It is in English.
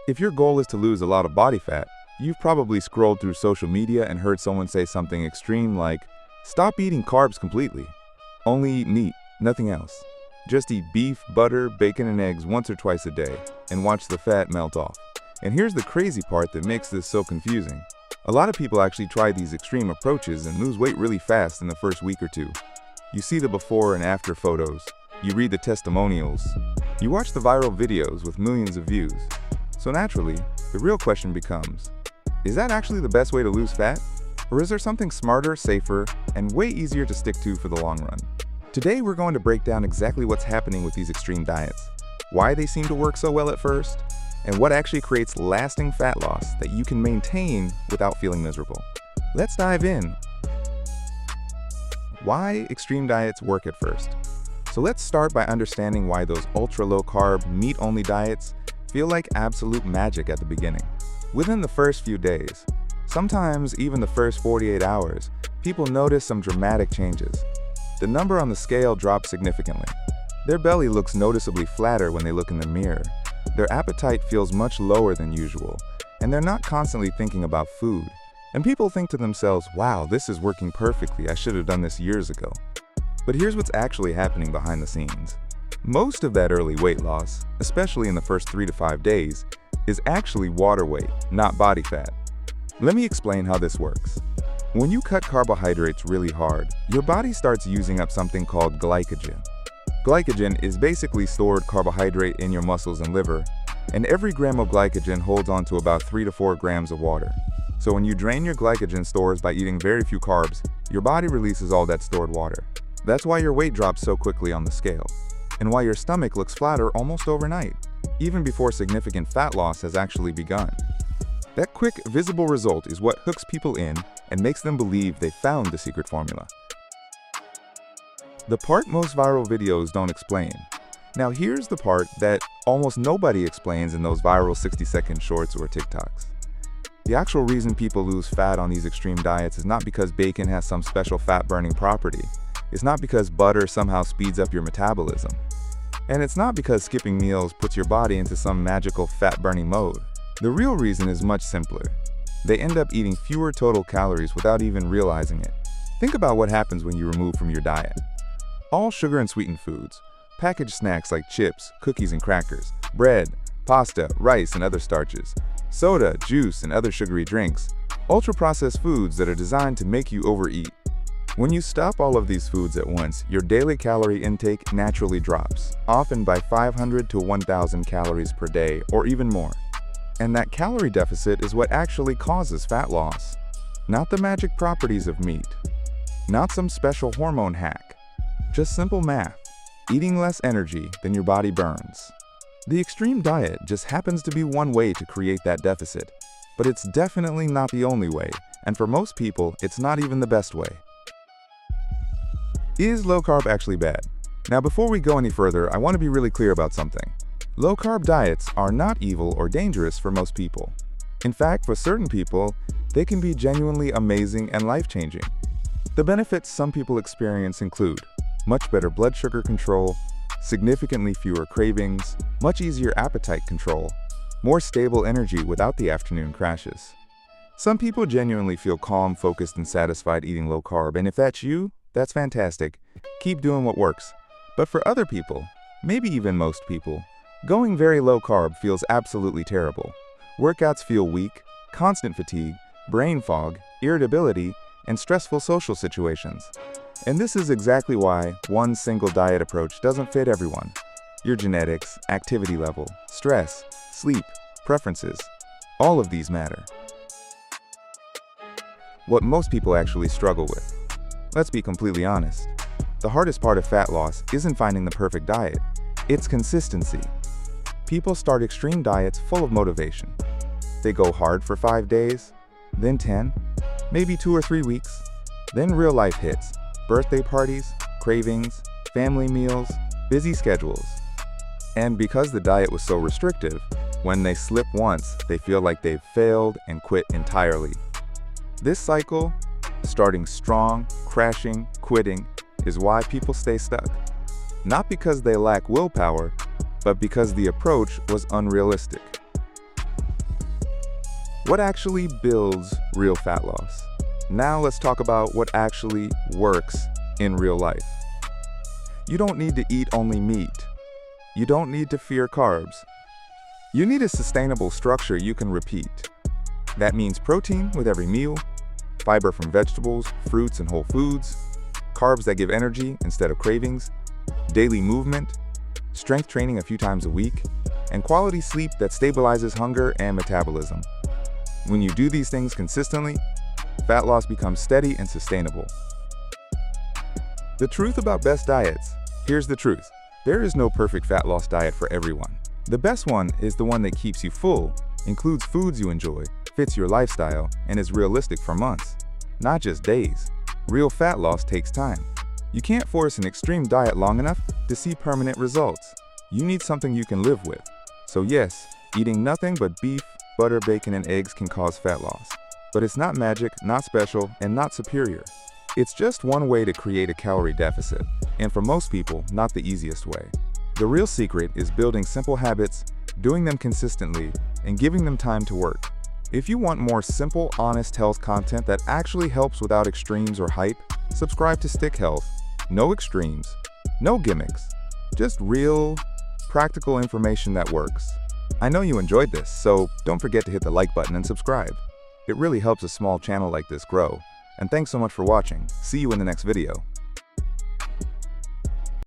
If your goal is to lose a lot of body fat, you've probably scrolled through social media and heard someone say something extreme like, "Stop eating carbs completely. Only eat meat, nothing else. Just eat beef, butter, bacon, and eggs once or twice a day, and watch the fat melt off." And here's the crazy part that makes this so confusing. A lot of people actually try these extreme approaches and lose weight really fast in the first week or two. You see the before and after photos. You read the testimonials. You watch the viral videos with millions of views. So naturally, the real question becomes, is that actually the best way to lose fat? Or is there something smarter, safer, and way easier to stick to for the long run? Today we're going to break down exactly what's happening with these extreme diets, why they seem to work so well at first, and what actually creates lasting fat loss that you can maintain without feeling miserable. Let's dive in. Why extreme diets work at first. So let's start by understanding why those ultra-low-carb, meat-only diets feel like absolute magic at the beginning. Within the first few days, sometimes even the first 48 hours, people notice some dramatic changes. The number on the scale drops significantly. Their belly looks noticeably flatter when they look in the mirror. Their appetite feels much lower than usual, and they're not constantly thinking about food. And people think to themselves, wow, this is working perfectly, I should have done this years ago. But here's what's actually happening behind the scenes. Most of that early weight loss, especially in the first 3 to 5 days, is actually water weight, not body fat. Let me explain how this works. When you cut carbohydrates really hard, your body starts using up something called glycogen. Glycogen is basically stored carbohydrate in your muscles and liver, and every gram of glycogen holds on to about 3 to 4 grams of water. So when you drain your glycogen stores by eating very few carbs, your body releases all that stored water. That's why your weight drops so quickly on the scale, and why your stomach looks flatter almost overnight, even before significant fat loss has actually begun. That quick, visible result is what hooks people in and makes them believe they found the secret formula. The part most viral videos don't explain. Now here's the part that almost nobody explains in those viral 60-second shorts or TikToks. The actual reason people lose fat on these extreme diets is not because bacon has some special fat-burning property. It's not because butter somehow speeds up your metabolism. And it's not because skipping meals puts your body into some magical fat-burning mode. The real reason is much simpler. They end up eating fewer total calories without even realizing it. Think about what happens when you remove from your diet all sugar and sweetened foods, packaged snacks like chips, cookies and crackers, bread, pasta, rice and other starches, soda, juice and other sugary drinks, ultra-processed foods that are designed to make you overeat. When you stop all of these foods at once, your daily calorie intake naturally drops, often by 500 to 1,000 calories per day or even more. And that calorie deficit is what actually causes fat loss, not the magic properties of meat, not some special hormone hack, just simple math, eating less energy than your body burns. The extreme diet just happens to be one way to create that deficit, but it's definitely not the only way, and for most people, it's not even the best way. Is low-carb actually bad? Now before we go any further, I want to be really clear about something. Low-carb diets are not evil or dangerous for most people. In fact, for certain people, they can be genuinely amazing and life-changing. The benefits some people experience include much better blood sugar control, significantly fewer cravings, much easier appetite control, more stable energy without the afternoon crashes. Some people genuinely feel calm, focused, and satisfied eating low-carb, and if that's you, that's fantastic. Keep doing what works. But for other people, maybe even most people, going very low-carb feels absolutely terrible. Workouts feel weak, constant fatigue, brain fog, irritability, and stressful social situations. And this is exactly why one single diet approach doesn't fit everyone. Your genetics, activity level, stress, sleep, preferences, all of these matter. What most people actually struggle with. Let's be completely honest. The hardest part of fat loss isn't finding the perfect diet, it's consistency. People start extreme diets full of motivation. They go hard for 5 days, then 10, maybe 2 or 3 weeks. Then real life hits. Birthday parties, cravings, family meals, busy schedules. And because the diet was so restrictive, when they slip once, they feel like they've failed and quit entirely. This cycle, starting strong, crashing, quitting, is why people stay stuck. Not because they lack willpower, but because the approach was unrealistic. What actually builds real fat loss? Now let's talk about what actually works in real life. You don't need to eat only meat. You don't need to fear carbs. You need a sustainable structure you can repeat. That means protein with every meal, fiber from vegetables, fruits, and whole foods, carbs that give energy instead of cravings, daily movement, strength training a few times a week, and quality sleep that stabilizes hunger and metabolism. When you do these things consistently, fat loss becomes steady and sustainable. The truth about best diets. Here's the truth. There is no perfect fat loss diet for everyone. The best one is the one that keeps you full, includes foods you enjoy, fits your lifestyle, and is realistic for months, not just days. Real fat loss takes time. You can't force an extreme diet long enough to see permanent results. You need something you can live with. So yes, eating nothing but beef, butter, bacon, and eggs can cause fat loss. But it's not magic, not special, and not superior. It's just one way to create a calorie deficit, and for most people, not the easiest way. The real secret is building simple habits, doing them consistently, and giving them time to work. If you want more simple, honest health content that actually helps without extremes or hype, subscribe to StickHealth. No extremes, no gimmicks, just real, practical information that works. I know you enjoyed this, so don't forget to hit the like button and subscribe. It really helps a small channel like this grow. And thanks so much for watching. See you in the next video.